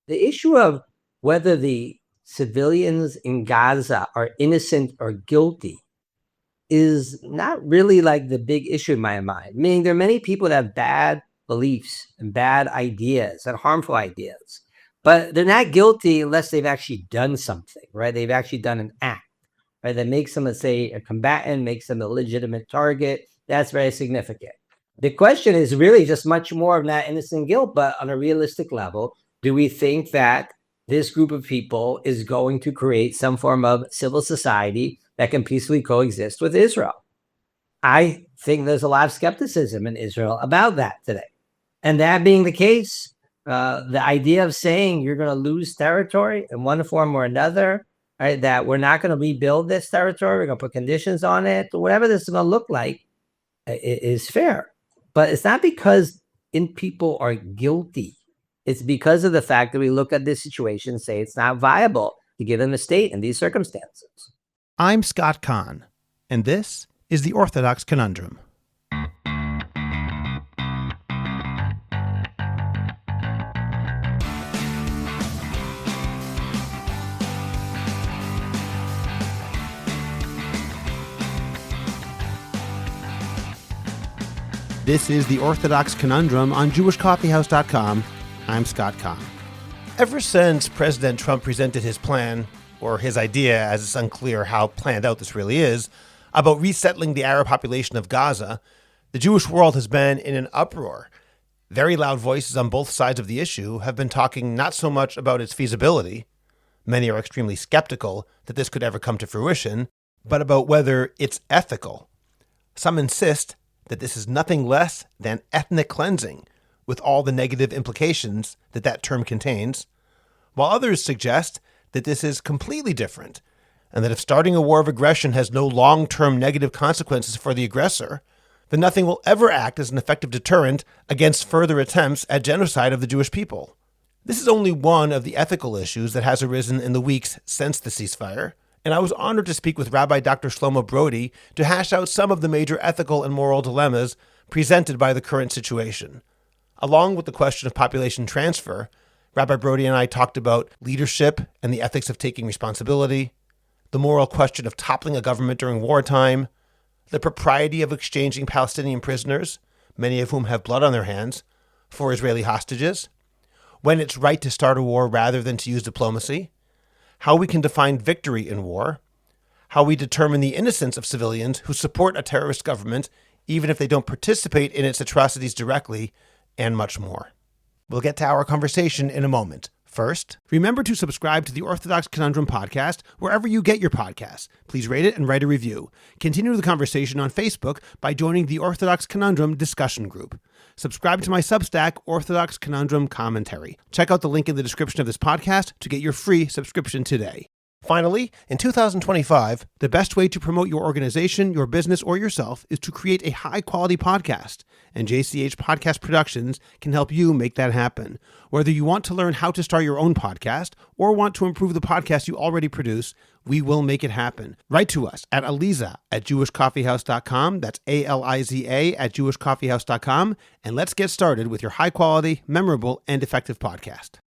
the issue of whether the civilians in Gaza are innocent or guilty is not really like the big issue in my mind. Meaning there are many people that have bad beliefs and bad ideas and harmful ideas, but they're not guilty unless they've actually done something, right? They've actually done an act, right? That makes them, let's say, a combatant, makes them a legitimate target. That's very significant. The question is really just much more of that innocent guilt, but on a realistic level, do we think that this group of people is going to create some form of civil society that can peacefully coexist with Israel? I think there's a lot of skepticism in Israel about that today. And that being the case, the idea of saying you're going to lose territory in one form or another, right, that we're not going to rebuild this territory, we're going to put conditions on it, or whatever this is going to look like, is fair. But it's not because people are guilty. It's because of the fact that we look at this situation and say it's not viable to give them a state in these circumstances. I'm Scott Kahn, and this is the Orthodox Conundrum. This is the Orthodox Conundrum on JewishCoffeehouse.com. I'm Scott Kahn. Ever since President Trump presented his plan, or his idea, as it's unclear how planned out this really is, about resettling the Arab population of Gaza, the Jewish world has been in an uproar. Very loud voices on both sides of the issue have been talking not so much about its feasibility, many are extremely skeptical that this could ever come to fruition, but about whether it's ethical. Some insist that this is nothing less than ethnic cleansing, with all the negative implications that that term contains, while others suggest that this is completely different, and that if starting a war of aggression has no long-term negative consequences for the aggressor, then nothing will ever act as an effective deterrent against further attempts at genocide of the Jewish people. This is only one of the ethical issues that has arisen in the weeks since the ceasefire, and I was honored to speak with Rabbi Dr. Shlomo Brody to hash out some of the major ethical and moral dilemmas presented by the current situation. Along with the question of population transfer, Rabbi Brody and I talked about leadership and the ethics of taking responsibility, the moral question of toppling a government during wartime, the propriety of exchanging Palestinian prisoners, many of whom have blood on their hands, for Israeli hostages, when it's right to start a war rather than to use diplomacy, how we can define victory in war, how we determine the innocence of civilians who support a terrorist government, even if they don't participate in its atrocities directly, and much more. We'll get to our conversation in a moment. First, remember to subscribe to the Orthodox Conundrum podcast wherever you get your podcasts. Please rate it and write a review. Continue the conversation on Facebook by joining the Orthodox Conundrum discussion group. Subscribe to my Substack, Orthodox Conundrum Commentary. Check out the link in the description of this podcast to get your free subscription today. Finally, in 2025, the best way to promote your organization, your business, or yourself is to create a high-quality podcast. And JCH Podcast Productions can help you make that happen. Whether you want to learn how to start your own podcast or want to improve the podcast you already produce, we will make it happen. Write to us at aliza@jewishcoffeehouse.com. That's ALIZA @jewishcoffeehouse.com. And let's get started with your high-quality, memorable, and effective podcast.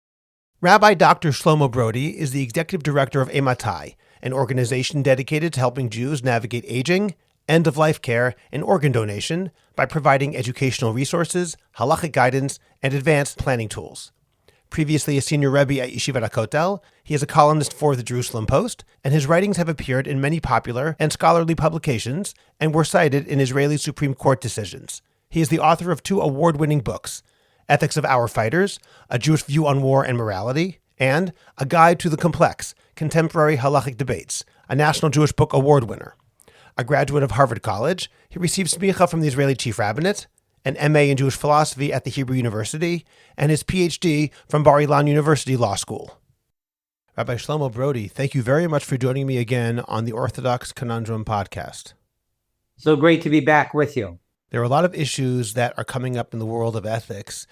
Rabbi Dr. Shlomo Brody is the executive director of Ematai, an organization dedicated to helping Jews navigate aging, end-of-life care, and organ donation by providing educational resources, halachic guidance, and advanced planning tools. Previously a senior Rebbe at Yeshivat HaKotel, he is a columnist for the Jerusalem Post, and his writings have appeared in many popular and scholarly publications and were cited in Israeli Supreme Court decisions. He is the author of 2 award-winning books, Ethics of Our Fighters, A Jewish View on War and Morality, and A Guide to the Complex, Contemporary Halachic Debates, a National Jewish Book Award winner. A graduate of Harvard College, he received smicha from the Israeli Chief Rabbinate, an MA in Jewish philosophy at the Hebrew University, and his PhD from Bar Ilan University Law School. Rabbi Shlomo Brody, thank you very much for joining me again on the Orthodox Conundrum podcast. So great to be back with you. There are a lot of issues that are coming up in the world of ethics.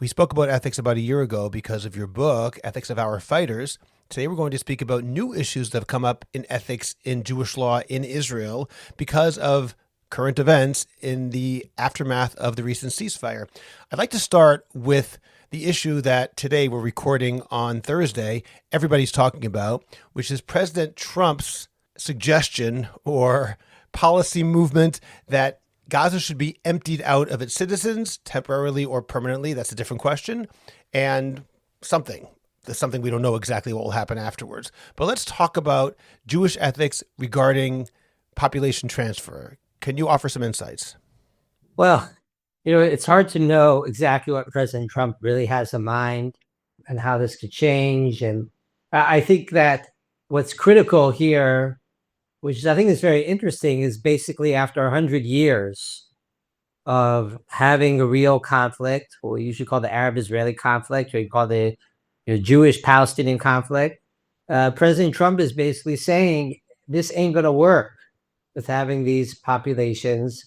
We spoke about ethics about a year ago because of your book, Ethics of Our Fighters. Today we're going to speak about new issues that have come up in ethics in Jewish law in Israel because of current events in the aftermath of the recent ceasefire. I'd like to start with the issue that today we're recording on Thursday, everybody's talking about, which is President Trump's suggestion or policy movement that Gaza should be emptied out of its citizens temporarily or permanently. That's a different question. And something. There's something we don't know exactly what will happen afterwards. But let's talk about Jewish ethics regarding population transfer. Can you offer some insights? Well, it's hard to know exactly what President Trump really has in mind and how this could change. And I think that what's critical here, which I think is very interesting, is basically after 100 years of having a real conflict, what we usually call the Arab-Israeli conflict, or you call the Jewish-Palestinian conflict, President Trump is basically saying this ain't going to work with having these populations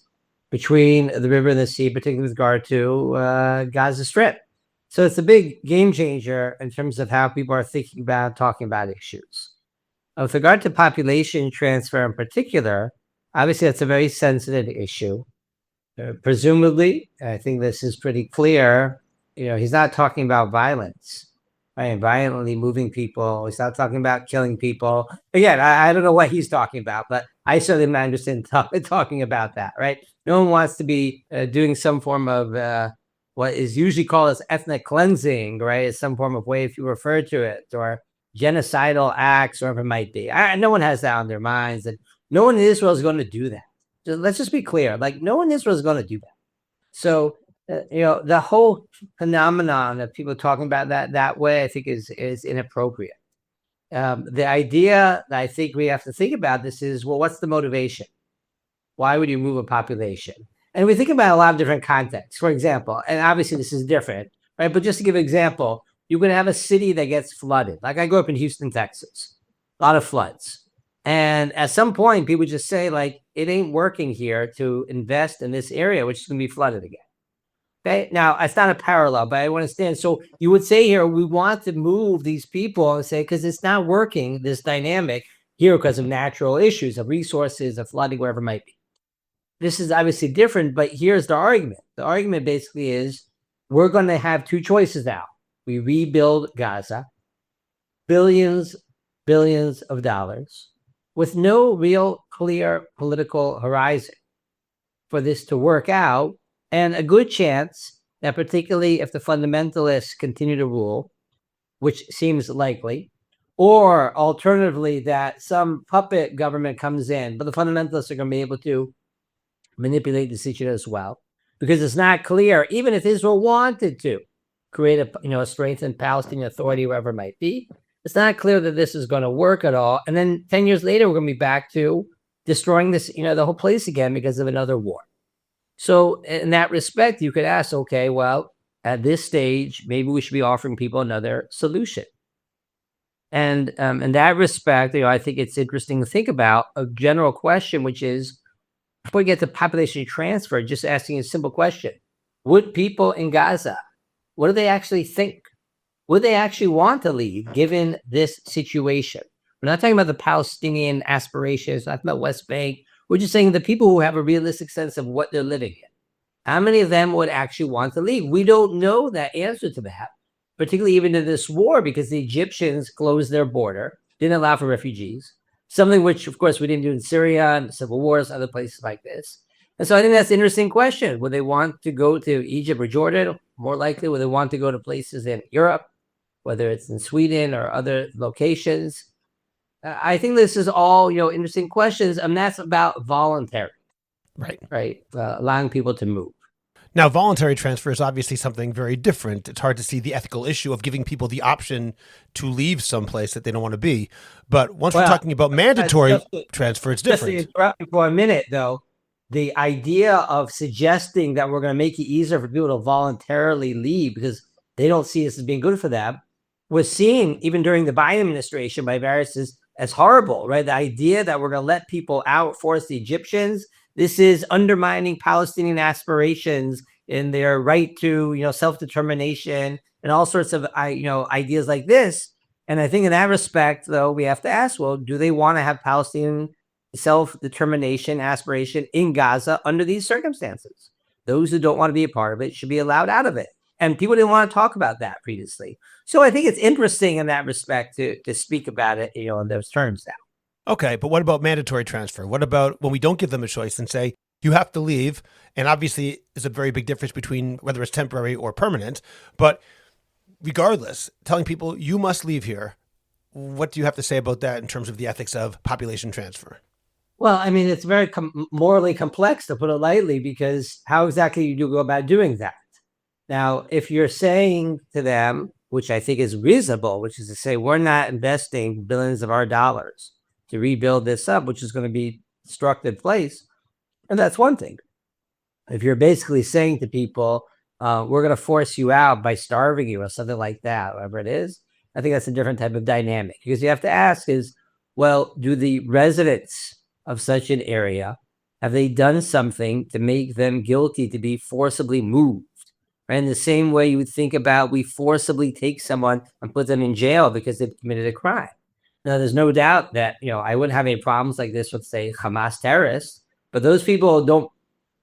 between the river and the sea, particularly with regard to Gaza Strip. So it's a big game changer in terms of how people are thinking about, talking about issues. With regard to population transfer in particular, obviously that's a very sensitive issue. Presumably, I think this is pretty clear, he's not talking about violence, right? Violently moving people. He's not talking about killing people. Again, I don't know what he's talking about, but I certainly am not interested in talking about that, right? No one wants to be doing some form of what is usually called as ethnic cleansing, right? It's some form of way if you refer to it, or genocidal acts, or whatever it might be. No one has that on their minds, and no one in Israel is going to do that. So let's just be clear, like no one in Israel is going to do that. So, the whole phenomenon of people talking about that way, I think is inappropriate. The idea that I think we have to think about this is, well, what's the motivation? Why would you move a population? And we think about a lot of different contexts. For example, and obviously this is different, right? But just to give an example, you can have a city that gets flooded. Like I grew up in Houston, Texas, a lot of floods. And at some point, people just say, like, it ain't working here to invest in this area, which is going to be flooded again. Okay. Now, it's not a parallel, but I understand. So you would say here, we want to move these people and say, because it's not working, this dynamic here because of natural issues, of resources, of flooding, wherever it might be. This is obviously different, but here's the argument. The argument basically is we're going to have two choices now. We rebuild Gaza, billions of dollars, with no real clear political horizon for this to work out, and a good chance that particularly if the fundamentalists continue to rule, which seems likely, or alternatively that some puppet government comes in, but the fundamentalists are going to be able to manipulate the situation as well, because it's not clear, even if Israel wanted to create a strengthened Palestinian Authority, wherever it might be, it's not clear that this is going to work at all. And then 10 years later, we're going to be back to destroying this, the whole place again because of another war. So in that respect, you could ask, okay, well, at this stage, maybe we should be offering people another solution. And in that respect, I think it's interesting to think about a general question, which is, before we get to population transfer, just asking a simple question. Would people in Gaza, what do they actually think? Would they actually want to leave given this situation? We're not talking about the Palestinian aspirations, not about West Bank. We're just saying the people who have a realistic sense of what they're living in. How many of them would actually want to leave? We don't know that answer to that, particularly even in this war, because the Egyptians closed their border, didn't allow for refugees, something which, of course, we didn't do in Syria and civil wars, other places like this. And so I think that's an interesting question. Would they want to go to Egypt or Jordan? More likely, would they want to go to places in Europe, whether it's in Sweden or other locations? I think this is all, interesting questions, and that's about voluntary, right? Allowing people to move. Now, voluntary transfer is obviously something very different. It's hard to see the ethical issue of giving people the option to leave someplace that they don't want to be. But once we're talking about mandatory transfer, it's different. Just to interrupt you for a minute, though, the idea of suggesting that we're going to make it easier for people to voluntarily leave because they don't see this as being good for them was seen even during the Biden administration by various as horrible, right? The idea that we're going to let people out, force the Egyptians, this is undermining Palestinian aspirations in their right to, self-determination and all sorts of, ideas like this. And I think in that respect, though, we have to ask, well, do they want to have Palestinian self-determination aspiration in Gaza under these circumstances? Those who don't want to be a part of it should be allowed out of it. And people didn't want to talk about that previously. So I think it's interesting in that respect to speak about it, in those terms now. Okay, but what about mandatory transfer? What about when we don't give them a choice and say, you have to leave? And obviously, there's a very big difference between whether it's temporary or permanent. But regardless, telling people you must leave here, what do you have to say about that in terms of the ethics of population transfer? Well, I mean, it's very morally complex, to put it lightly, because how exactly do you go about doing that? Now, if you're saying to them, which I think is reasonable, which is to say, we're not investing billions of our dollars to rebuild this up, which is going to be struck in place, and that's one thing. If you're basically saying to people, we're going to force you out by starving you or something like that, whatever it is, I think that's a different type of dynamic. Because you have to ask is, well, do the residents of such an area, have they done something to make them guilty to be forcibly moved? Right? In the same way you would think about, we forcibly take someone and put them in jail because they've committed a crime. Now, there's no doubt that, I wouldn't have any problems like this with, say, Hamas terrorists, but those people don't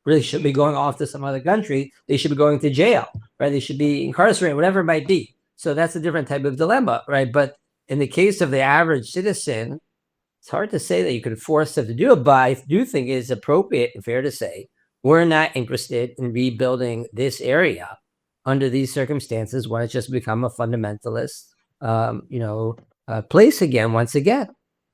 really should be going off to some other country. They should be going to jail, right? They should be incarcerated, whatever it might be. So that's a different type of dilemma, right? But in the case of the average citizen, it's hard to say that you can force them to do it, but I do think it is appropriate and fair to say we're not interested in rebuilding this area under these circumstances when it's just become a fundamentalist, place again, once again.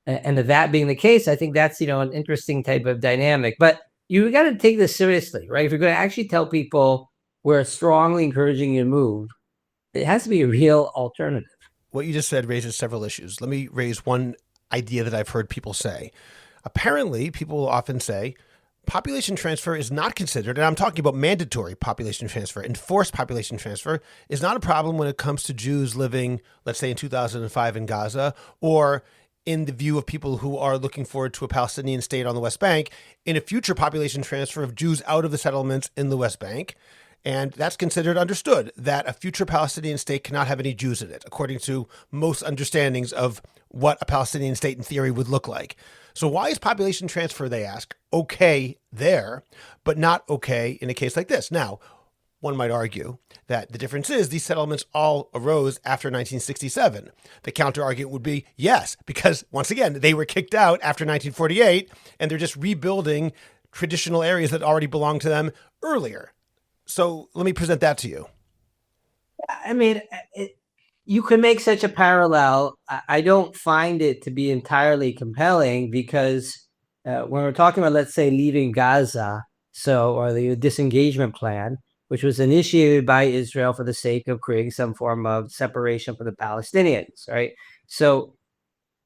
And that being the case, I think that's, an interesting type of dynamic. But you got to take this seriously, right? If you're going to actually tell people we're strongly encouraging you to move, it has to be a real alternative. What you just said raises several issues. Let me raise one idea that I've heard people say. Apparently, people often say population transfer is not considered, and I'm talking about mandatory population transfer, enforced population transfer is not a problem when it comes to Jews living, let's say in 2005 in Gaza, or in the view of people who are looking forward to a Palestinian state on the West Bank, in a future population transfer of Jews out of the settlements in the West Bank. And that's considered understood that a future Palestinian state cannot have any Jews in it, according to most understandings of what a Palestinian state in theory would look like. So why is population transfer, they ask, okay there, but not okay in a case like this? Now, one might argue that the difference is these settlements all arose after 1967. The counter argument would be yes, because once again, they were kicked out after 1948 and they're just rebuilding traditional areas that already belonged to them earlier. So let me present that to you. I mean, you can make such a parallel. I don't find it to be entirely compelling because when we're talking about, let's say, leaving Gaza, or the disengagement plan, which was initiated by Israel for the sake of creating some form of separation from the Palestinians, right? So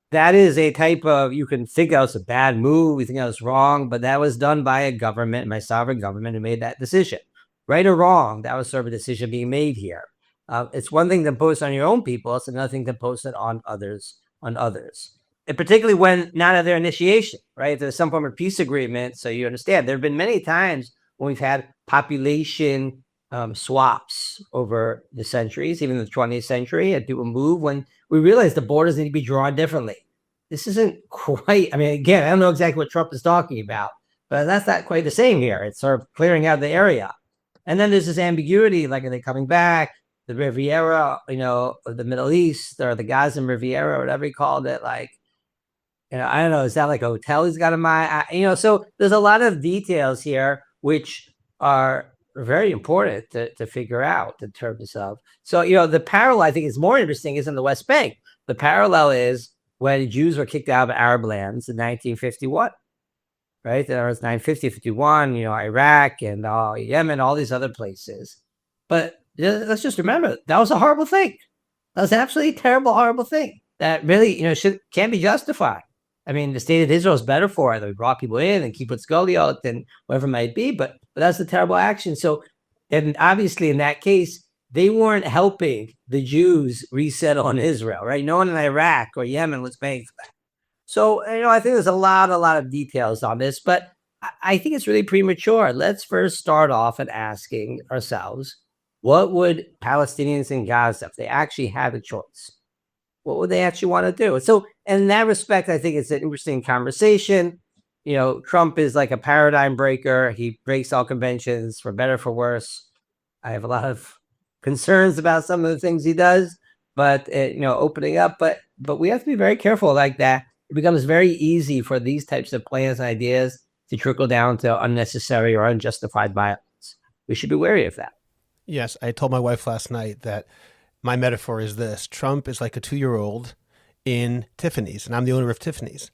that is a type of, you can think that was a bad move, you think that was wrong, but that was done by a government, my sovereign government, who made that decision. Right or wrong, that was sort of a decision being made here. It's one thing to post on your own people, it's another thing to post it on others. And particularly when not at their initiation, right? There's some form of peace agreement, so you understand. There have been many times when we've had population swaps over the centuries, even the 20th century, and people move when we realize the borders need to be drawn differently. This isn't quite, I mean, again, I don't know exactly what Trump is talking about, but that's not quite the same here. It's sort of clearing out the area. And then there's this ambiguity, like, are they coming back? The Riviera, of the Middle East, or the Gaza Riviera, or whatever he called it, like, I don't know, is that like a hotel he's got in mind? So there's a lot of details here which are very important to figure out in terms of. So, the parallel I think is more interesting is in the West Bank. The parallel is when Jews were kicked out of Arab lands in 1951. Right, there was 950, 51, Iraq and Yemen, all these other places. But let's just remember, that was a horrible thing. That was absolutely terrible, horrible thing that really, can't be justified. I mean, the state of Israel is better for it. They brought people in and keep it Goliath and whatever it might be, but that's the terrible action. So, and obviously in that case, they weren't helping the Jews resettle in Israel, right? No one in Iraq or Yemen was paying for that. So, I think there's a lot of details on this, but I think it's really premature. Let's first start off at asking ourselves, what would Palestinians in Gaza, if they actually had a choice, what would they actually want to do? So in that respect, I think it's an interesting conversation. Trump is like a paradigm breaker. He breaks all conventions for better, for worse. I have a lot of concerns about some of the things he does, but opening up. But we have to be very careful like that. It becomes very easy for these types of plans and ideas to trickle down to unnecessary or unjustified violence. We should be wary of that. Yes, I told my wife last night that my metaphor is this: Trump is like a 2-year-old in Tiffany's, and I'm the owner of Tiffany's.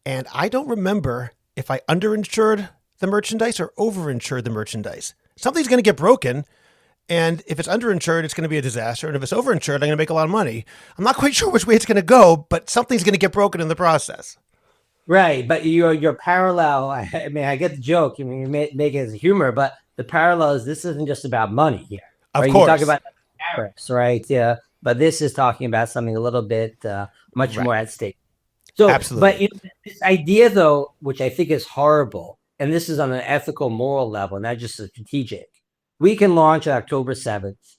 And I don't remember if I underinsured the merchandise or overinsured the merchandise. Something's going to get broken. And if it's underinsured, it's going to be a disaster. And if it's overinsured, I'm going to make a lot of money. I'm not quite sure which way it's going to go, but something's going to get broken in the process. Right. But your parallel, I mean, I get the joke. I mean, you make it as humor, but the parallel is this isn't just about money here. Of right? course. You talk about tariffs, right? Yeah. But this is talking about something a little bit much more at stake. So, absolutely. But this idea, though, which I think is horrible, and this is on an ethical, moral level, not just a strategic. We can launch on October 7th,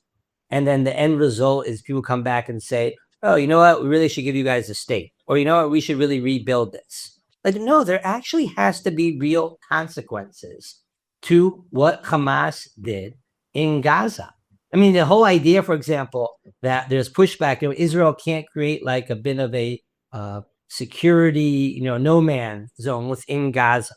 and then the end result is people come back and say, oh, you know what? We really should give you guys a state. Or you know what? We should really rebuild this. Like, no, there actually has to be real consequences to what Hamas did in Gaza. I mean, the whole idea, for example, that there's pushback, Israel can't create like a bit of a security, no man zone within Gaza,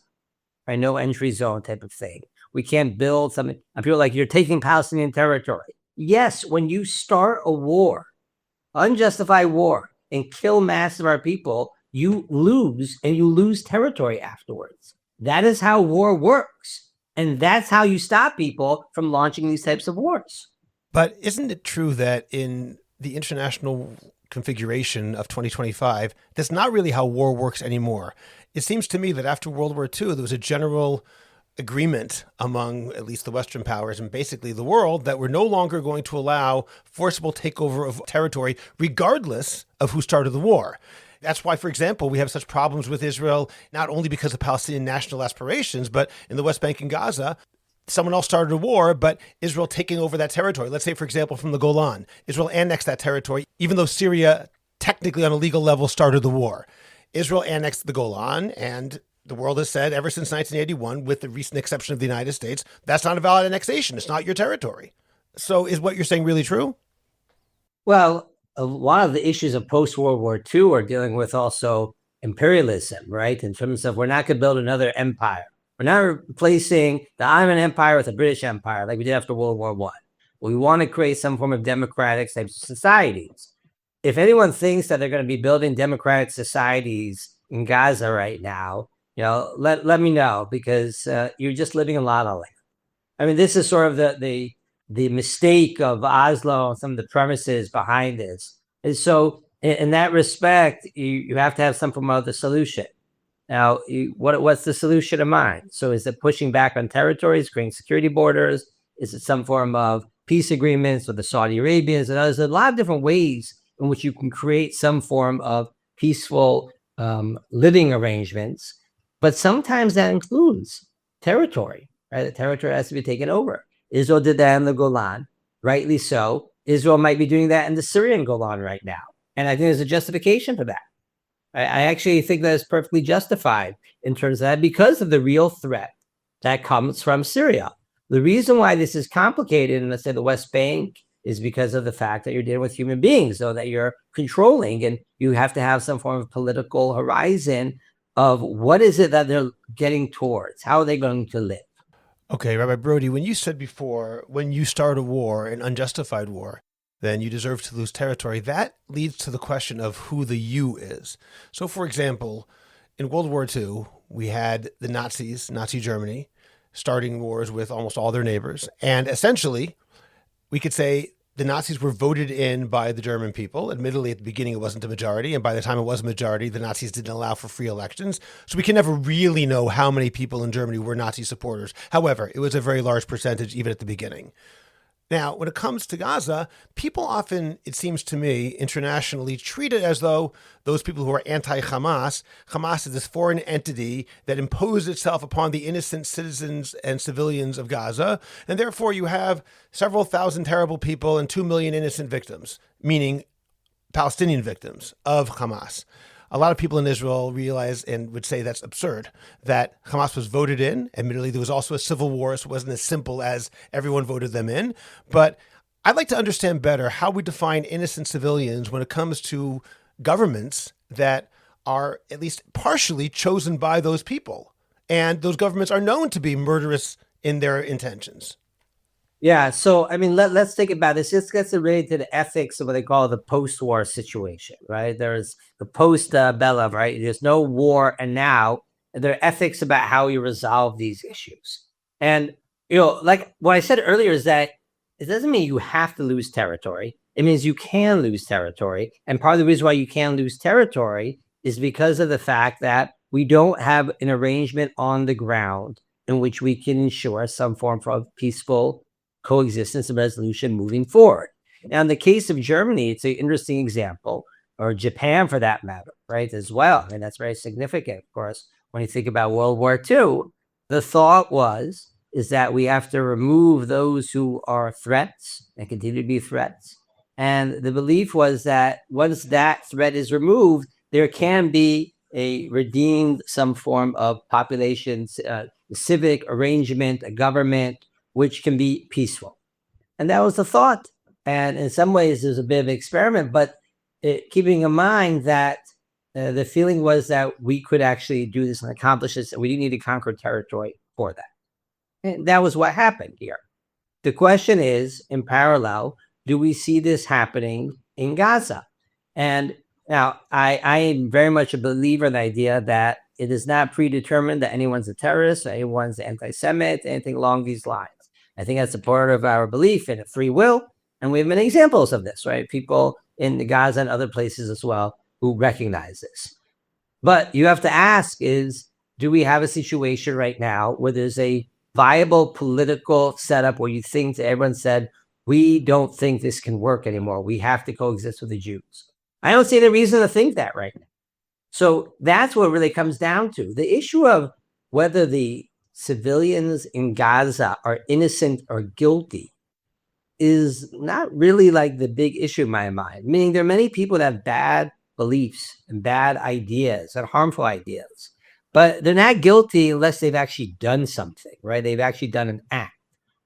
right? No entry zone type of thing. We can't build something. I feel like you're taking Palestinian territory. Yes, when you start a war, unjustified war, and kill mass of our people, you lose, and you lose territory afterwards. That is how war works. And that's how you stop people from launching these types of wars. But isn't it true that in the international configuration of 2025, that's not really how war works anymore? It seems to me that after World War II, there was a general agreement among at least the Western powers and basically the world that we're no longer going to allow forcible takeover of territory, regardless of who started the war. That's why, for example, we have such problems with Israel, not only because of Palestinian national aspirations, but in the West Bank and Gaza, someone else started a war, but Israel taking over that territory. Let's say, for example, from the Golan, Israel annexed that territory, even though Syria technically on a legal level started the war. Israel annexed the Golan, and the world has said ever since 1981, with the recent exception of the United States, that's not a valid annexation. It's not your territory. So is what you're saying really true? Well, a lot of the issues of post-World War II are dealing with also imperialism, right? In terms of we're not going to build another empire. We're not replacing the Ottoman Empire with the British Empire like we did after World War I. We want to create some form of democratic type societies. If anyone thinks that they're going to be building democratic societies in Gaza right now, let me know, because you're just living in La La Land. I mean, this is sort of the mistake of Oslo and some of the premises behind this. And so in that respect, you have to have some form of the solution. Now, what's the solution in mind? So is it pushing back on territories, creating security borders? Is it some form of peace agreements with the Saudi Arabians? And there's a lot of different ways in which you can create some form of peaceful living arrangements. But sometimes that includes territory, right? The territory has to be taken over. Israel did that in the Golan, rightly so. Israel might be doing that in the Syrian Golan right now. And I think there's a justification for that. I actually think that is perfectly justified in terms of that because of the real threat that comes from Syria. The reason why this is complicated in, let's say, the West Bank is because of the fact that you're dealing with human beings, so that you're controlling, and you have to have some form of political horizon of what is it that they're getting towards? How are they going to live? Okay, Rabbi Brody, when you said before, when you start a war, an unjustified war, then you deserve to lose territory, that leads to the question of who the you is. So, for example, in World War II, we had the Nazis, Nazi Germany, starting wars with almost all their neighbors. And essentially, we could say the Nazis were voted in by the German people. Admittedly, at the beginning, it wasn't a majority. And by the time it was a majority, the Nazis didn't allow for free elections. So we can never really know how many people in Germany were Nazi supporters. However, it was a very large percentage, even at the beginning. Now, when it comes to Gaza, people often, it seems to me, internationally treat it as though those people who are anti-Hamas, Hamas is this foreign entity that imposed itself upon the innocent citizens and civilians of Gaza. And therefore, you have several thousand terrible people and 2 million innocent victims, meaning Palestinian victims of Hamas. A lot of people in Israel realize and would say that's absurd, that Hamas was voted in. Admittedly, there was also a civil war, so it wasn't as simple as everyone voted them in. But I'd like to understand better how we define innocent civilians when it comes to governments that are at least partially chosen by those people. And those governments are known to be murderous in their intentions. Yeah, so I mean, let's think about this. This gets related to the ethics of what they call the post-war situation, right? There's the post-bellum, right? There's no war, and now there are ethics about how we resolve these issues. And like what I said earlier is that it doesn't mean you have to lose territory. It means you can lose territory, and part of the reason why you can lose territory is because of the fact that we don't have an arrangement on the ground in which we can ensure some form of peaceful coexistence and resolution moving forward. Now, in the case of Germany, it's an interesting example, or Japan for that matter, right, as well. And that's very significant, of course, when you think about World War II. The thought is that we have to remove those who are threats and continue to be threats. And the belief was that once that threat is removed, there can be a redeemed some form of population, civic arrangement, a government, which can be peaceful. And that was the thought. And in some ways, there's a bit of an experiment, but keeping in mind that the feeling was that we could actually do this and accomplish this, and we didn't need to conquer territory for that. And that was what happened here. The question is, in parallel, do we see this happening in Gaza? And now, I am very much a believer in the idea that it is not predetermined that anyone's a terrorist, or anyone's anti-Semite, anything along these lines. I think that's a part of our belief in free will. And we have many examples of this, right? People in Gaza and other places as well who recognize this. But you have to ask is, do we have a situation right now where there's a viable political setup where you think everyone said, we don't think this can work anymore. We have to coexist with the Jews. I don't see any reason to think that right now. So that's what it really comes down to. The issue of whether the civilians in Gaza are innocent or guilty is not really like the big issue in my mind. Meaning there are many people that have bad beliefs and bad ideas and harmful ideas, but they're not guilty unless they've actually done something, right? They've actually done an act,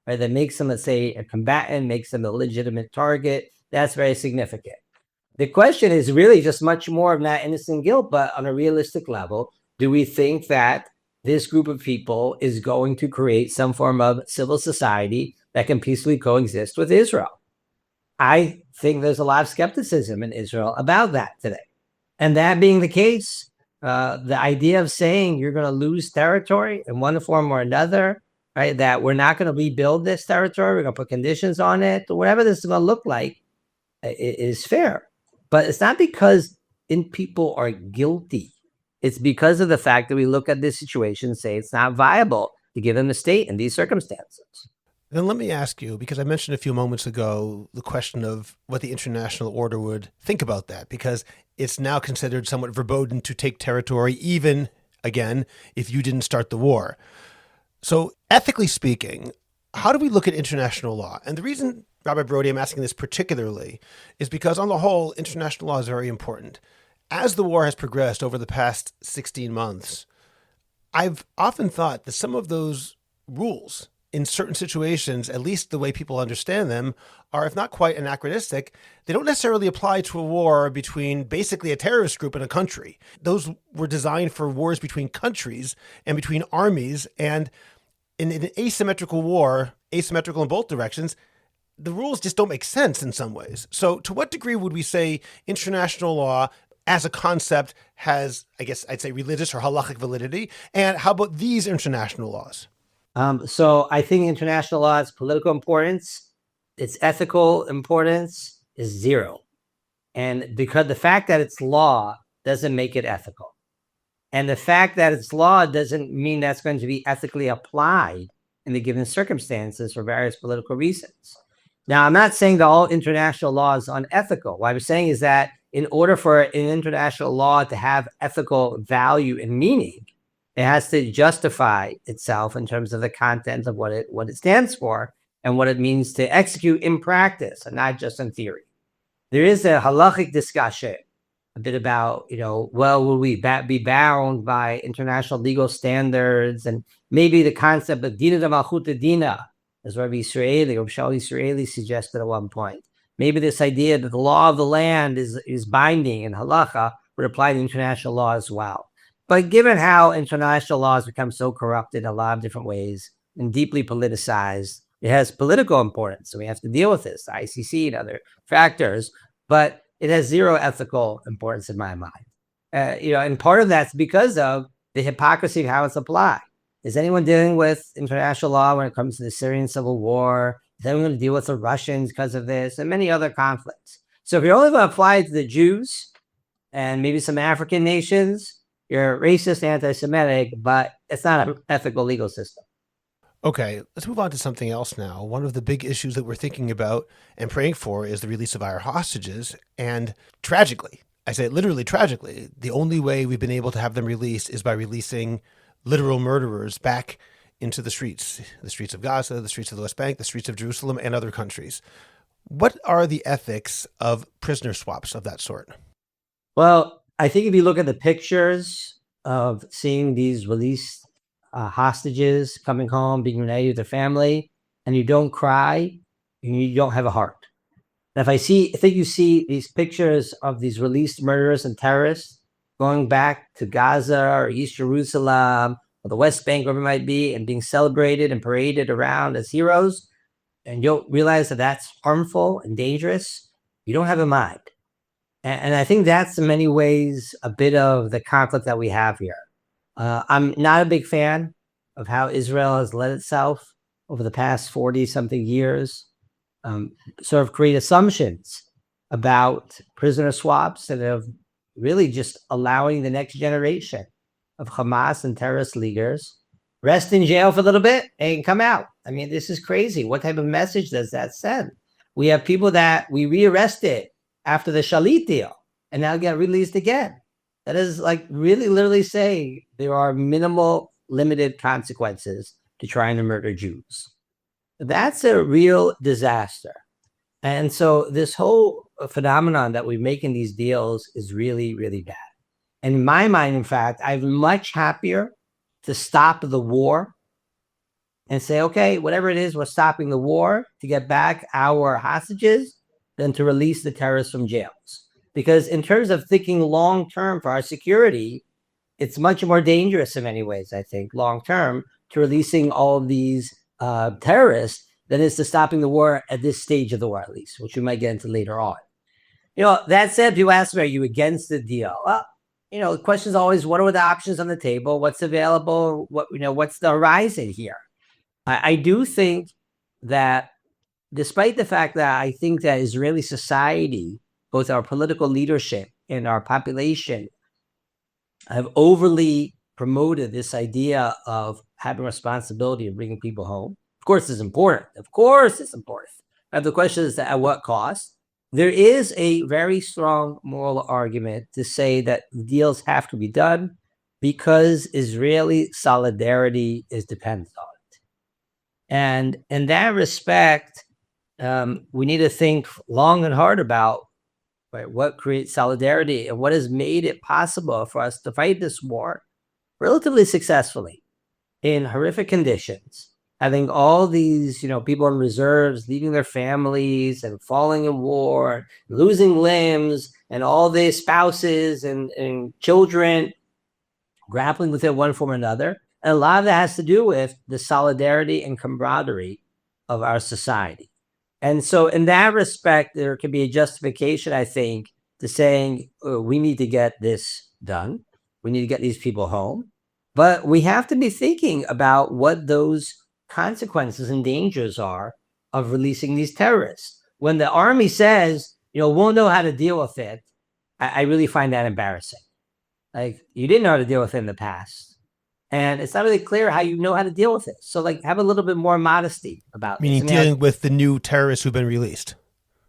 right? That makes them, let's say, a combatant, makes them a legitimate target. That's very significant. The question is really just much more of not innocent guilt, but on a realistic level, do we think that this group of people is going to create some form of civil society that can peacefully coexist with Israel? I think there's a lot of skepticism in Israel about that today. And that being the case, the idea of saying you're going to lose territory in one form or another, right, that we're not going to rebuild this territory, we're going to put conditions on it, or whatever this is going to look like, is fair. But it's not because people are guilty. It's because of the fact that we look at this situation and say it's not viable to give them a state in these circumstances. Then let me ask you, because I mentioned a few moments ago the question of what the international order would think about that, because it's now considered somewhat verboten to take territory, even, again, if you didn't start the war. So ethically speaking, how do we look at international law? And the reason, Rabbi Brody, I'm asking this particularly is because on the whole, international law is very important. As the war has progressed over the past 16 months, I've often thought that some of those rules in certain situations, at least the way people understand them, are, if not quite anachronistic, they don't necessarily apply to a war between basically a terrorist group and a country. Those were designed for wars between countries and between armies. And in an asymmetrical war, asymmetrical in both directions, the rules just don't make sense in some ways. So to what degree would we say international law as a concept has, I guess I'd say, religious or halachic validity? And how about these international laws? So I think international law's political importance, its ethical importance is zero. And because the fact that it's law doesn't make it ethical. And the fact that it's law doesn't mean that's going to be ethically applied in the given circumstances for various political reasons. Now, I'm not saying that all international law is unethical. What I'm saying is that in order for an international law to have ethical value and meaning, it has to justify itself in terms of the content of what it stands for and what it means to execute in practice and not just in theory. There is a halachic discussion a bit about, well, will we be bound by international legal standards and maybe the concept of dina de malchuta dina, as Rabbi Israeli suggested at one point. Maybe this idea that the law of the land is binding in halacha would apply to international law as well. But given how international law has become so corrupted in a lot of different ways and deeply politicized, it has political importance. So we have to deal with this, the ICC and other factors, but it has zero ethical importance in my mind. And part of that's because of the hypocrisy of how it's applied. Is anyone dealing with international law when it comes to the Syrian civil war? Is anyone going to deal with the Russians because of this and many other conflicts? So if you're only going to apply it to the Jews and maybe some African nations, you're racist, anti-Semitic, but it's not an ethical legal system. Okay, let's move on to something else now. One of the big issues that we're thinking about and praying for is the release of our hostages. And tragically, I say literally tragically, the only way we've been able to have them released is by releasing literal murderers back into the streets of Gaza, the streets of the West Bank, the streets of Jerusalem, and other countries. What are the ethics of prisoner swaps of that sort? Well, I think if you look at the pictures of seeing these released hostages coming home, being reunited with their family, and you don't cry, you don't have a heart. And I think you see these pictures of these released murderers and terrorists going back to Gaza or East Jerusalem or the West Bank, wherever it might be, and being celebrated and paraded around as heroes, and you'll realize that that's harmful and dangerous, you don't have a mind. And I think that's in many ways a bit of the conflict that we have here. I'm not a big fan of how Israel has led itself over the past 40-something years, sort of create assumptions about prisoner swaps that have really just allowing the next generation of Hamas and terrorist leaders rest in jail for a little bit and come out. I mean, this is crazy. What type of message does that send? We have people that we rearrested after the Shalit deal and now get released again. That is like really literally saying there are minimal, limited consequences to trying to murder Jews. That's a real disaster. And so this whole phenomenon that we make in these deals is really, really bad. And in my mind, in fact, I'm much happier to stop the war and say, okay, whatever it is, we're stopping the war to get back our hostages than to release the terrorists from jails. Because in terms of thinking long-term for our security, it's much more dangerous in many ways, I think, long-term to releasing all of these terrorists than is to stopping the war at this stage of the war, at least, which we might get into later on. That said, people ask me, are you against the deal? Well, the question is always, what are the options on the table? What's available? What's the horizon here? I do think that despite the fact that I think that Israeli society, both our political leadership and our population, have overly promoted this idea of having responsibility of bringing people home. Of course, it's important. But the question is at what cost? There is a very strong moral argument to say that deals have to be done because Israeli solidarity is dependent on it. And in that respect, we need to think long and hard about what creates solidarity and what has made it possible for us to fight this war relatively successfully in horrific conditions, having all these, people in reserves leaving their families and falling in war, losing limbs, and all their spouses and children grappling with it one form or another. And a lot of that has to do with the solidarity and camaraderie of our society. And so in that respect, there can be a justification, I think, to saying we need to get this done. We need to get these people home. But we have to be thinking about what those consequences and dangers are of releasing these terrorists. When the army says, we'll know how to deal with it, I really find that embarrassing. Like, you didn't know how to deal with it in the past. And it's not really clear how you know how to deal with it. So, have a little bit more modesty about Meaning this. dealing with the new terrorists who've been released.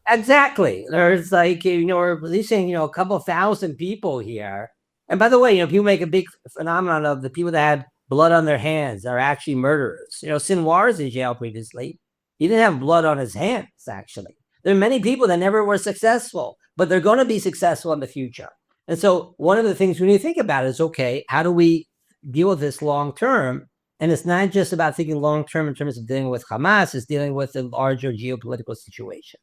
Exactly. There's we're releasing, a couple thousand people here. And by the way, people make a big phenomenon of the people that had blood on their hands are actually murderers. Sinwar is in jail previously. He didn't have blood on his hands, actually. There are many people that never were successful, but they're going to be successful in the future. And so one of the things we need to think about is, okay, how do we deal with this long term And it's not just about thinking long-term in terms of dealing with Hamas, it's dealing with the larger geopolitical situation.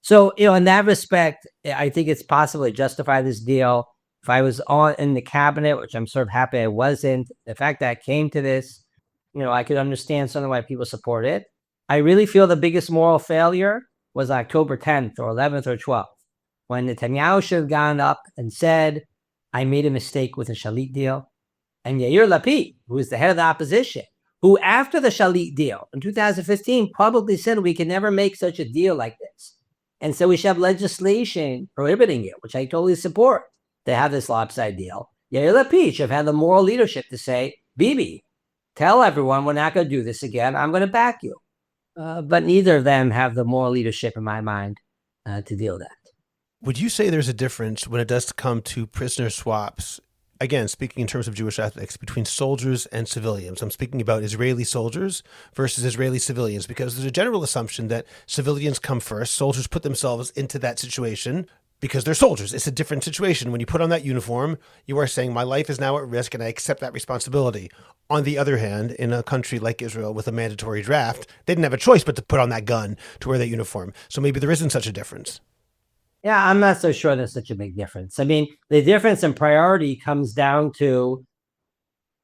So, in that respect, I think it's possible to justify this deal. If I was in the cabinet, which I'm sort of happy I wasn't, the fact that I came to this, I could understand something why people support it. I really feel the biggest moral failure was October 10th or 11th or 12th, when Netanyahu should have gone up and said, I made a mistake with the Shalit deal. And Yair Lapid, who is the head of the opposition, who after the Shalit deal in 2015 publicly said we can never make such a deal like this. And so we should have legislation prohibiting it, which I totally support, to have this lopsided deal. Yair Lapid should have had the moral leadership to say, Bibi, tell everyone we're not going to do this again. I'm going to back you. But neither of them have the moral leadership in my mind to deal with that. Would you say there's a difference when it does come to prisoner swaps? Again, speaking in terms of Jewish ethics, between soldiers and civilians. I'm speaking about Israeli soldiers versus Israeli civilians, because there's a general assumption that civilians come first. Soldiers put themselves into that situation because they're soldiers. It's a different situation. When you put on that uniform, you are saying, my life is now at risk and I accept that responsibility. On the other hand, in a country like Israel with a mandatory draft, they didn't have a choice but to put on that gun, to wear that uniform. So maybe there isn't such a difference. Yeah, I'm not so sure there's such a big difference. I mean, the difference in priority comes down to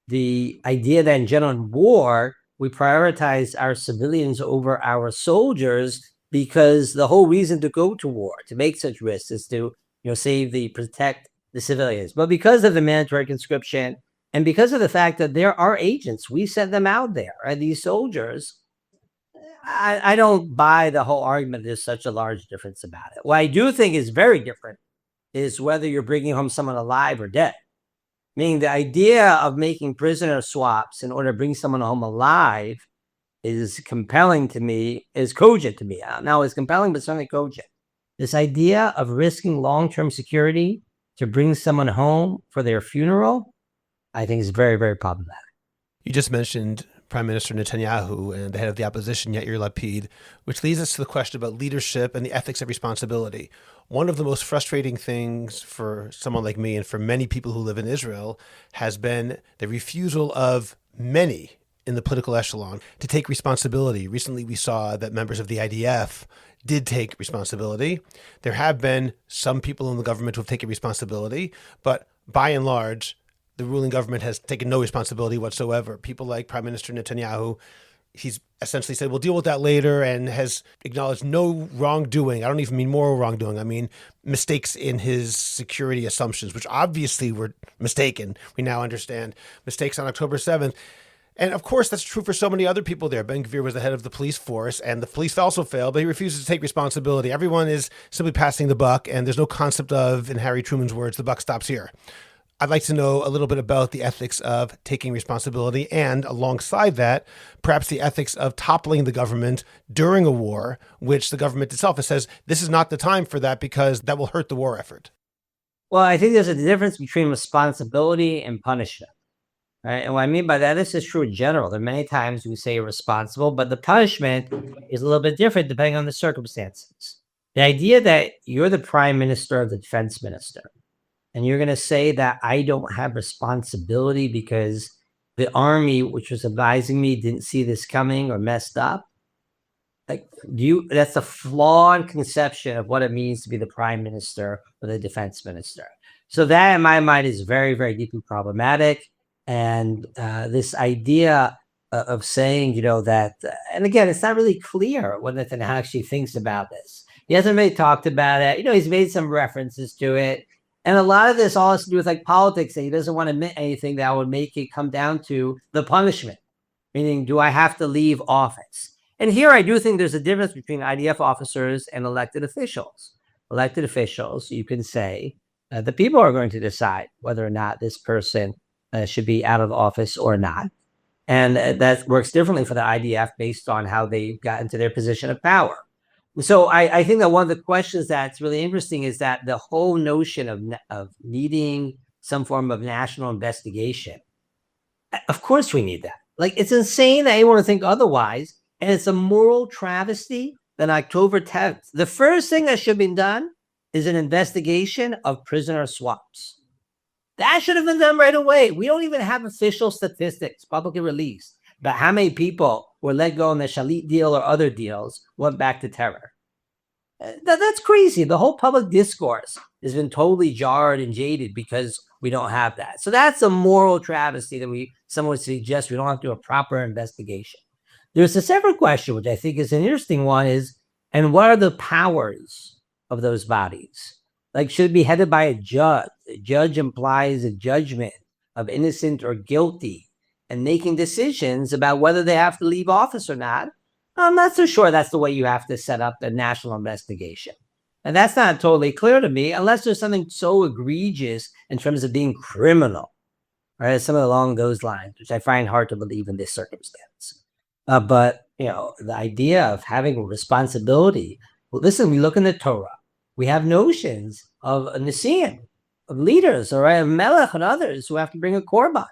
the idea that in general in war, we prioritize our civilians over our soldiers, because the whole reason to go to war, to make such risks, is to protect the civilians. But because of the mandatory conscription, and because of the fact that there are agents, we sent them out there, and these soldiers, I don't buy the whole argument there's such a large difference about it. What I do think is very different is whether you're bringing home someone alive or dead. Meaning the idea of making prisoner swaps in order to bring someone home alive is compelling to me, is cogent to me. Now it's compelling, but certainly cogent. This idea of risking long-term security to bring someone home for their funeral, I think is very, very problematic. You just mentioned Prime Minister Netanyahu and the head of the opposition, Yair Lapid, which leads us to the question about leadership and the ethics of responsibility. One of the most frustrating things for someone like me and for many people who live in Israel has been the refusal of many in the political echelon to take responsibility. Recently, we saw that members of the IDF did take responsibility. There have been some people in the government who have taken responsibility, but by and large, the ruling government has taken no responsibility whatsoever. People like Prime Minister Netanyahu, he's essentially said, we'll deal with that later, and has acknowledged no wrongdoing. I don't even mean moral wrongdoing. I mean mistakes in his security assumptions, which obviously were mistaken. We now understand mistakes on October 7th. And of course, that's true for so many other people there. Ben Gvir was the head of the police force, and the police also failed, but he refuses to take responsibility. Everyone is simply passing the buck, and there's no concept of, in Harry Truman's words, the buck stops here. I'd like to know a little bit about the ethics of taking responsibility, and alongside that, perhaps the ethics of toppling the government during a war, which the government itself says this is not the time for that because that will hurt the war effort. Well, I think there's a difference between responsibility and punishment. Right? And what I mean by that, this is true in general. There are many times we say responsible, but the punishment is a little bit different depending on the circumstances. The idea that you're the prime minister or the defense minister, and you're going to say that I don't have responsibility because the army, which was advising me, didn't see this coming or messed up. That's a flawed conception of what it means to be the prime minister or the defense minister. So that, in my mind, is very, very deeply problematic. And this idea of saying, that, and again, it's not really clear what Netanyahu actually thinks about this. He hasn't really talked about it. He's made some references to it. And a lot of this all has to do with politics, and he doesn't want to admit anything that would make it come down to the punishment, meaning, do I have to leave office? And here I do think there's a difference between IDF officers and elected officials. Elected officials, you can say, the people are going to decide whether or not this person should be out of office or not. And that works differently for the IDF based on how they got into their position of power. So I think that one of the questions that's really interesting is that the whole notion of needing some form of national investigation, of course we need that. It's insane that anyone would think otherwise. And it's a moral travesty that October 10th, the first thing that should be done is an investigation of prisoner swaps. That should have been done right away. We don't even have official statistics publicly released But how many people were let go in the Shalit deal or other deals went back to terror? That's crazy. The whole public discourse has been totally jarred and jaded because we don't have that. So that's a moral travesty that someone would suggest we don't have to do a proper investigation. There's a separate question, which I think is an interesting one, is, and what are the powers of those bodies? Like, should it be headed by a judge? A judge implies a judgment of innocent or guilty and making decisions about whether they have to leave office or not. I'm not so sure that's the way you have to set up the national investigation. And that's not totally clear to me, unless there's something so egregious in terms of being criminal, right? Something along those lines, which I find hard to believe in this circumstance. But, the idea of having a responsibility, well, listen, we look in the Torah, we have notions of a Nisim, of leaders, or a Melech and others who have to bring a korban.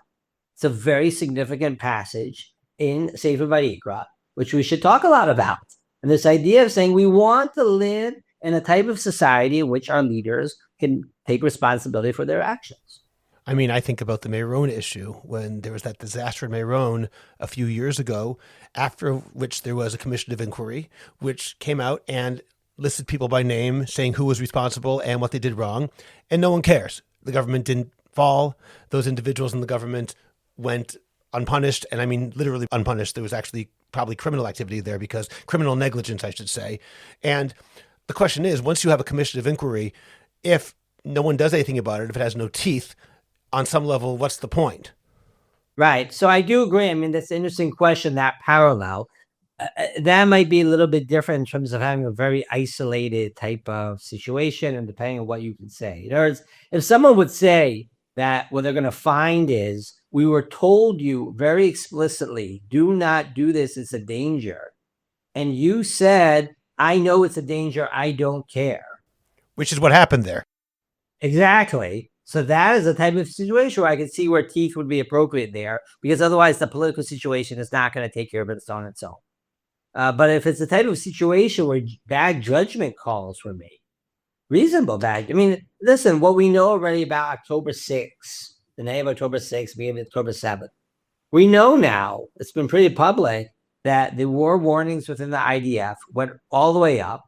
It's a very significant passage in Sefer Vayikra, which we should talk a lot about. And this idea of saying we want to live in a type of society in which our leaders can take responsibility for their actions. I mean, I think about the Meron issue when there was that disaster in Meron a few years ago, after which there was a commission of inquiry, which came out and listed people by name, saying who was responsible and what they did wrong. And no one cares. The government didn't fall. Those individuals in the government went unpunished. And I mean, literally unpunished. There was actually probably criminal activity there, because criminal negligence, I should say. And the question is, once you have a commission of inquiry, if no one does anything about it, if it has no teeth, on some level, what's the point? Right. So I do agree. I mean, that's an interesting question, that parallel. That might be a little bit different in terms of having a very isolated type of situation and depending on what you can say. In other words, if someone would say that what they're going to find is, we were told you very explicitly, do not do this, it's a danger. And you said, I know it's a danger, I don't care. Which is what happened there. Exactly. So that is a type of situation where I can see where teeth would be appropriate there, because otherwise the political situation is not going to take care of it on its own. But if it's a type of situation where bad judgment calls were made, reasonable bad. I mean, listen, what we know already about October 6th, the night of October 6th, beginning of October 7th, we know now, it's been pretty public, that the war warnings within the IDF went all the way up,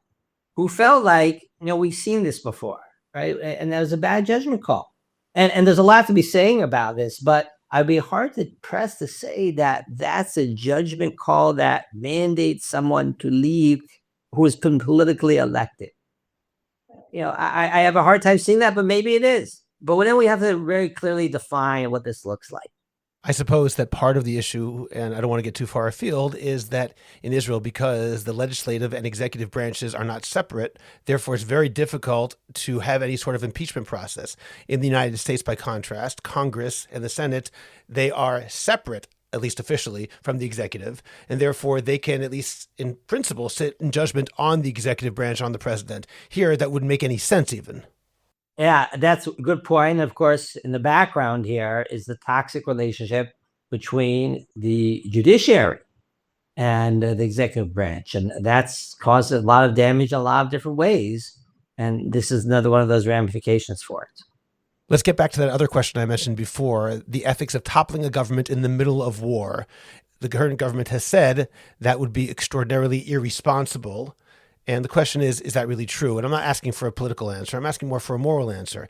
who felt like, we've seen this before, right? And that was a bad judgment call. And there's a lot to be saying about this, but I'd be hard to press to say that that's a judgment call that mandates someone to leave who has been politically elected. I have a hard time seeing that, but maybe it is. But then we have to very clearly define what this looks like. I suppose that part of the issue, and I don't want to get too far afield, is that in Israel, because the legislative and executive branches are not separate, therefore it's very difficult to have any sort of impeachment process. In the United States, by contrast, Congress and the Senate, they are separate, at least officially, from the executive, and therefore they can, at least in principle, sit in judgment on the executive branch, on the president. Here, that wouldn't make any sense even. Yeah, that's a good point. Of course, in the background here is the toxic relationship between the judiciary and the executive branch. And that's caused a lot of damage in a lot of different ways. And this is another one of those ramifications for it. Let's get back to that other question I mentioned before, the ethics of toppling a government in the middle of war. The current government has said that would be extraordinarily irresponsible. And the question is that really true? And I'm not asking for a political answer. I'm asking more for a moral answer.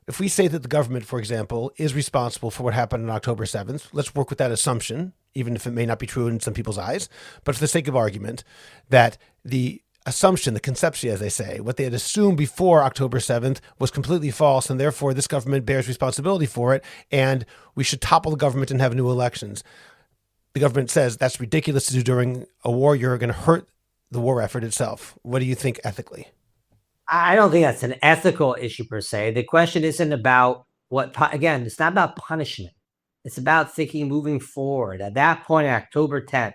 If we say that the government, for example, is responsible for what happened on October 7th, let's work with that assumption, even if it may not be true in some people's eyes. But for the sake of argument, that the assumption, the conception, as they say, what they had assumed before October 7th was completely false, and therefore this government bears responsibility for it, and we should topple the government and have new elections. The government says that's ridiculous to do during a war. You're going to hurt the war effort itself. What do you think ethically? I don't think that's an ethical issue per se. The question isn't about again, it's not about punishment. It's about thinking moving forward. At that point, October 10th,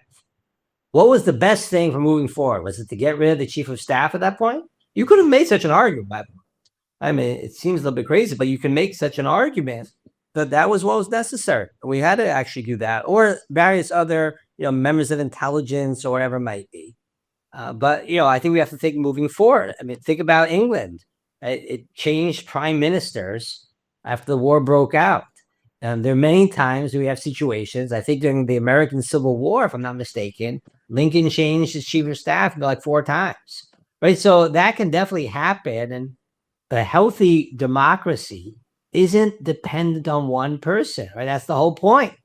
what was the best thing for moving forward? Was it to get rid of the chief of staff at that point? You could have made such an argument, by the way. I mean, it seems a little bit crazy, but you can make such an argument that was what was necessary. We had to actually do that, or various other, members of intelligence or whatever it might be. But I think we have to think moving forward. I mean, think about England. It changed prime ministers after the war broke out. There are many times we have situations. I think during the American Civil War, if I'm not mistaken, Lincoln changed his chief of staff like 4 times, right? So that can definitely happen. And a healthy democracy isn't dependent on one person, right? That's the whole point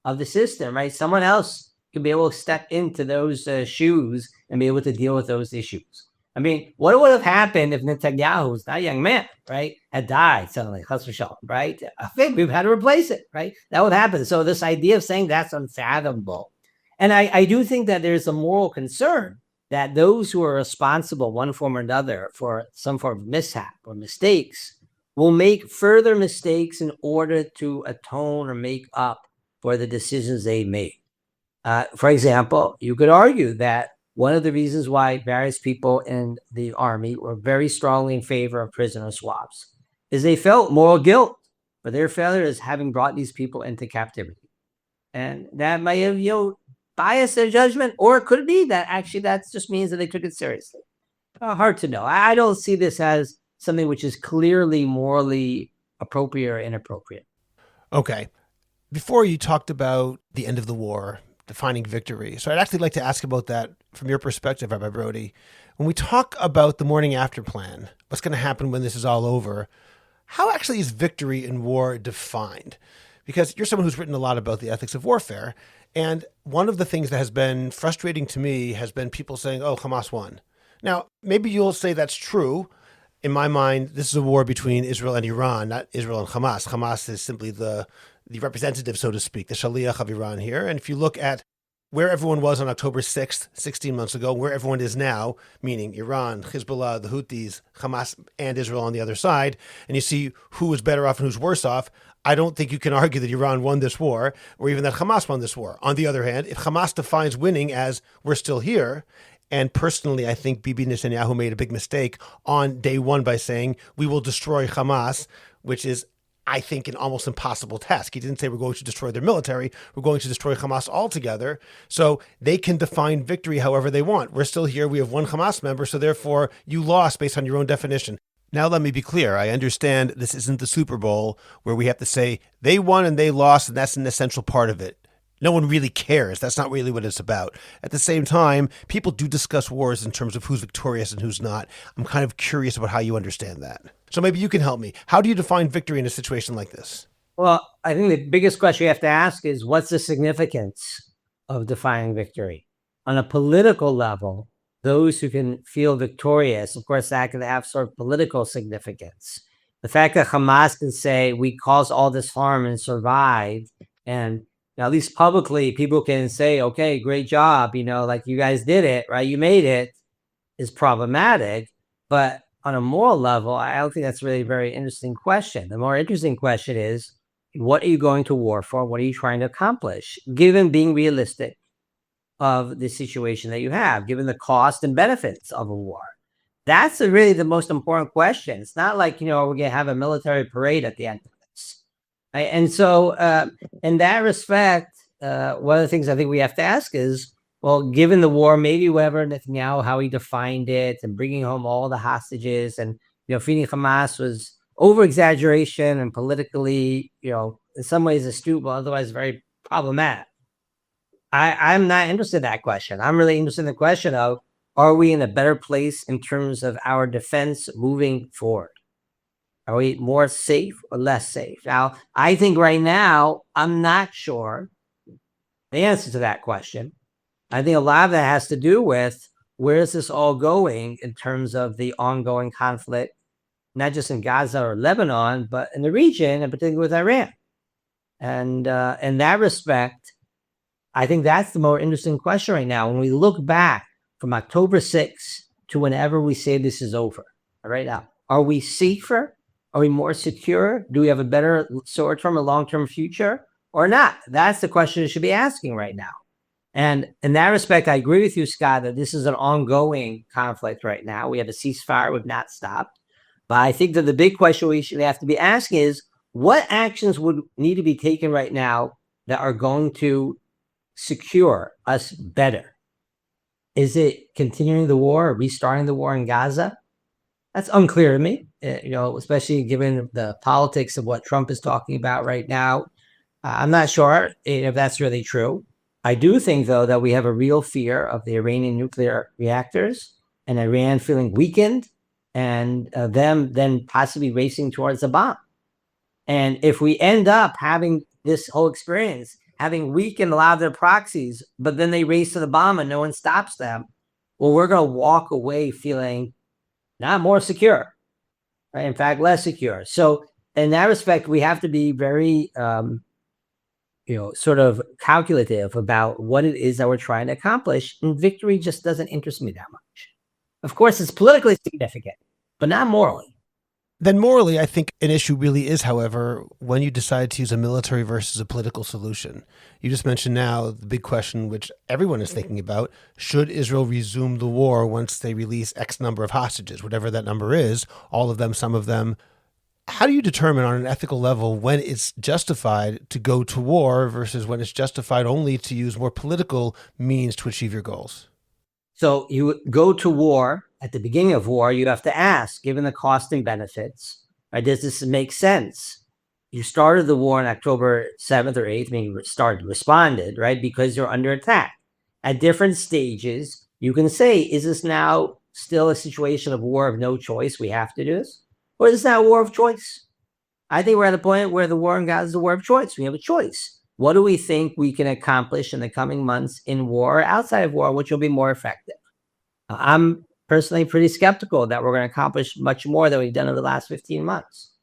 of the system, right? Someone else can be able to step into those shoes and be able to deal with those issues. I mean, what would have happened if Netanyahu, who's not a young man, right, had died suddenly, right? I think we've had to replace it, right? That would happen. So this idea of saying that's unfathomable. And I do think that there's a moral concern that those who are responsible, one form or another, for some form of mishap or mistakes will make further mistakes in order to atone or make up for the decisions they made. For example, you could argue that one of the reasons why various people in the army were very strongly in favor of prisoner swaps is they felt moral guilt for their failures having brought these people into captivity. And that may have, biased their judgment, or it could be that actually that just means that they took it seriously. Hard to know. I don't see this as something which is clearly morally appropriate or inappropriate. Okay. Before you talked about the end of the war, defining victory. So I'd actually like to ask about that from your perspective, Rabbi Brody. When we talk about the morning after plan, what's going to happen when this is all over, how actually is victory in war defined? Because you're someone who's written a lot about the ethics of warfare. And one of the things that has been frustrating to me has been people saying, oh, Hamas won. Now, maybe you'll say that's true. In my mind, this is a war between Israel and Iran, not Israel and Hamas. Hamas is simply the representative, so to speak, the shaliach of Iran here. And if you look at where everyone was on October 6th, 16 months ago, where everyone is now, meaning Iran, Hezbollah, the Houthis, Hamas, and Israel on the other side, and you see who is better off and who's worse off, I don't think you can argue that Iran won this war or even that Hamas won this war. On the other hand, if Hamas defines winning as we're still here, and personally, I think Bibi Netanyahu made a big mistake on day one by saying we will destroy Hamas, which is, I think, an almost impossible task. He didn't say we're going to destroy their military. We're going to destroy Hamas altogether. So they can define victory however they want. We're still here. We have one Hamas member. So therefore, you lost based on your own definition. Now, let me be clear. I understand this isn't the Super Bowl where we have to say they won and they lost, and that's an essential part of it. No one really cares. That's not really what it's about. At the same time, people do discuss wars in terms of who's victorious and who's not. I'm kind of curious about how you understand that. So maybe you can help me. How do you define victory in a situation like this? Well, I think the biggest question you have to ask is what's the significance of defining victory? On a political level, those who can feel victorious, of course, that can have sort of political significance. The fact that Hamas can say we caused all this harm and survived, and at least publicly, people can say, okay, great job, like you guys did it, right? You made it, is problematic. But on a moral level, I don't think that's really a very interesting question. The more interesting question is, what are you going to war for? What are you trying to accomplish? Given being realistic of the situation that you have, given the cost and benefits of a war. That's really the most important question. It's not like, we're going to have a military parade at the end of this. Right? And so in that respect, one of the things I think we have to ask is, well, given the war, maybe whatever Netanyahu, how he defined it and bringing home all the hostages and, feeding Hamas was over-exaggeration and politically, in some ways astute, but otherwise very problematic. I'm not interested in that question. I'm really interested in the question of, are we in a better place in terms of our defense moving forward? Are we more safe or less safe? Now, I think right now, I'm not sure the answer to that question. I think a lot of that has to do with where is this all going in terms of the ongoing conflict, not just in Gaza or Lebanon, but in the region, and particularly with Iran. And in that respect, I think that's the more interesting question right now. When we look back from October 6th to whenever we say this is over, right now, are we safer? Are we more secure? Do we have a better short-term or long-term future or not? That's the question you should be asking right now. And in that respect, I agree with you, Scott, that this is an ongoing conflict right now. We have a ceasefire, we've not stopped. But I think that the big question we should have to be asking is, what actions would need to be taken right now that are going to secure us better? Is it continuing the war or restarting the war in Gaza? That's unclear to me, especially given the politics of what Trump is talking about right now. I'm not sure if that's really true. I do think, though, that we have a real fear of the Iranian nuclear reactors and Iran feeling weakened and them then possibly racing towards a bomb. And if we end up having this whole experience, having weakened a lot of their proxies, but then they race to the bomb and no one stops them, well, we're going to walk away feeling not more secure, right? In fact, less secure. So in that respect, we have to be very, sort of calculative about what it is that we're trying to accomplish. And victory just doesn't interest me that much. Of course, it's politically significant, but not morally. Then morally, I think an issue really is, however, when you decide to use a military versus a political solution. You just mentioned now the big question, which everyone is thinking about: should Israel resume the war once they release X number of hostages, whatever that number is, all of them, some of them? How do you determine on an ethical level when it's justified to go to war versus when it's justified only to use more political means to achieve your goals? So you go to war. At the beginning of war, you have to ask, given the cost and benefits, right, does this make sense? You started the war on October 7th or 8th, meaning responded, right, because you're under attack. At different stages, you can say, is this now still a situation of war of no choice? We have to do this. Or is this now a war of choice? I think we're at a point where the war in Gaza is a war of choice. We have a choice. What do we think we can accomplish in the coming months in war or outside of war, which will be more effective? I'm personally pretty skeptical that we're going to accomplish much more than we've done in the last 15 months.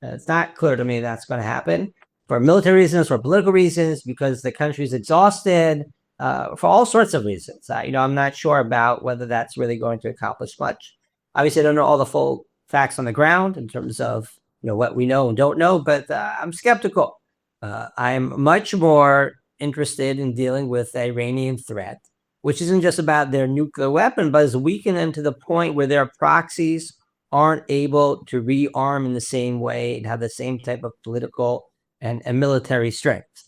It's not clear to me that's going to happen for military reasons, for political reasons, because the country's exhausted, for all sorts of reasons. I'm not sure about whether that's really going to accomplish much. Obviously, I don't know all the full facts on the ground in terms of what we know and don't know, but I'm skeptical. I'm much more interested in dealing with the Iranian threat, which isn't just about their nuclear weapon, but is weakened them to the point where their proxies aren't able to rearm in the same way and have the same type of political and military strength.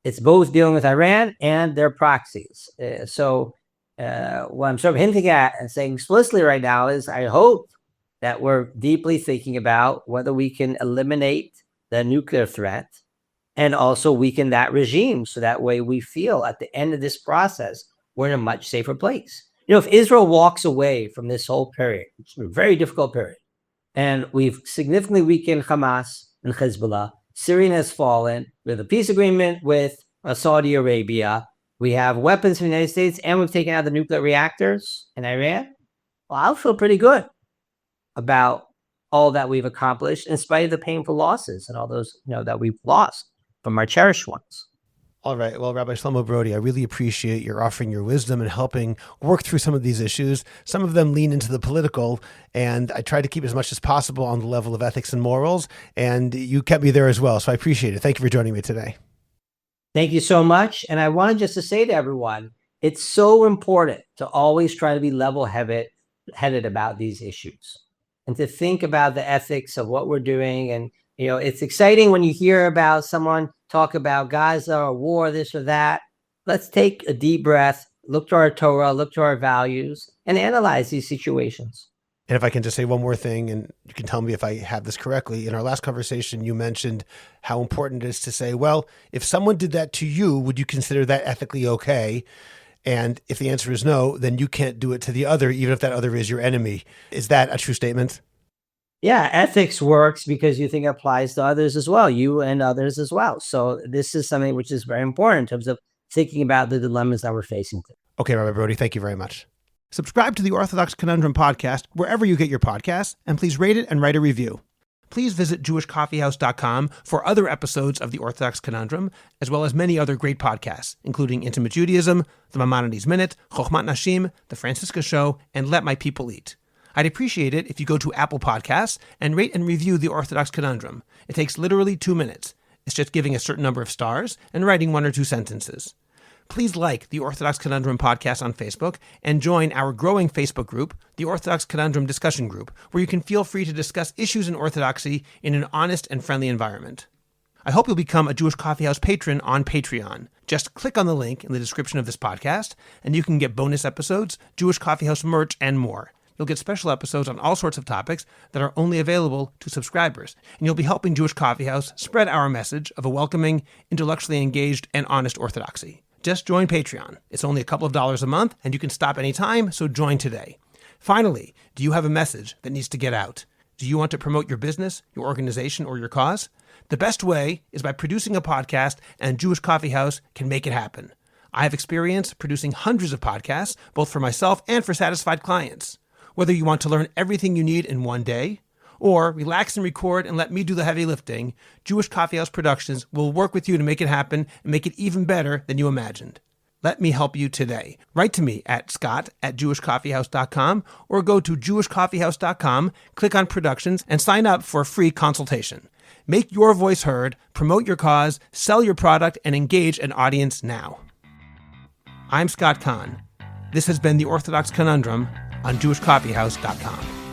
It's both dealing with Iran and their proxies. So what I'm sort of hinting at and saying explicitly right now is I hope that we're deeply thinking about whether we can eliminate the nuclear threat and also weaken that regime. So that way we feel at the end of this process, we're in a much safer place. If Israel walks away from this whole period, it's a very difficult period, and we've significantly weakened Hamas and Hezbollah, Syria has fallen, we have a peace agreement with Saudi Arabia, we have weapons from the United States, and we've taken out the nuclear reactors in Iran, well, I'll feel pretty good about all that we've accomplished in spite of the painful losses and all those that we've lost from our cherished ones. All right. Well, Rabbi Shlomo Brody, I really appreciate your offering your wisdom and helping work through some of these issues. Some of them lean into the political, and I try to keep as much as possible on the level of ethics and morals, and you kept me there as well. So I appreciate it. Thank you for joining me today. Thank you so much. And I wanted just to say to everyone, it's so important to always try to be level-headed about these issues and to think about the ethics of what we're doing. And it's exciting when you hear about someone talk about Gaza or war, this or that. Let's take a deep breath, look to our Torah, look to our values, and analyze these situations. And if I can just say one more thing, and you can tell me if I have this correctly. In our last conversation, you mentioned how important it is to say, well, if someone did that to you, would you consider that ethically okay? And if the answer is no, then you can't do it to the other, even if that other is your enemy. Is that a true statement? Yeah, ethics works because you think it applies to others as well, you and others as well. So this is something which is very important in terms of thinking about the dilemmas that we're facing. Okay, Rabbi Brody, thank you very much. Subscribe to the Orthodox Conundrum podcast wherever you get your podcasts, and please rate it and write a review. Please visit jewishcoffeehouse.com for other episodes of the Orthodox Conundrum, as well as many other great podcasts, including Intimate Judaism, The Maimonides Minute, Chochmat Nashim, The Francisca Show, and Let My People Eat. I'd appreciate it if you go to Apple Podcasts and rate and review the Orthodox Conundrum. It takes literally 2 minutes. It's just giving a certain number of stars and writing 1 or 2 sentences. Please like the Orthodox Conundrum podcast on Facebook and join our growing Facebook group, the Orthodox Conundrum Discussion Group, where you can feel free to discuss issues in Orthodoxy in an honest and friendly environment. I hope you'll become a Jewish Coffee House patron on Patreon. Just click on the link in the description of this podcast, and you can get bonus episodes, Jewish Coffee House merch, and more. you'll get special episodes on all sorts of topics that are only available to subscribers. And you'll be helping Jewish Coffee House spread our message of a welcoming, intellectually engaged, and honest orthodoxy. Just join Patreon. It's only a couple of dollars a month, and you can stop anytime, so join today. Finally, do you have a message that needs to get out? Do you want to promote your business, your organization, or your cause? The best way is by producing a podcast, and Jewish Coffee House can make it happen. I have experience producing hundreds of podcasts, both for myself and for satisfied clients. Whether you want to learn everything you need in one day, or relax and record and let me do the heavy lifting, Jewish Coffee House Productions will work with you to make it happen and make it even better than you imagined. Let me help you today. Write to me at scott@jewishcoffeehouse.com or go to jewishcoffeehouse.com, click on Productions, and sign up for a free consultation. Make your voice heard, promote your cause, sell your product, and engage an audience now. I'm Scott Kahn. This has been The Orthodox Conundrum on jewishcoffeehouse.com.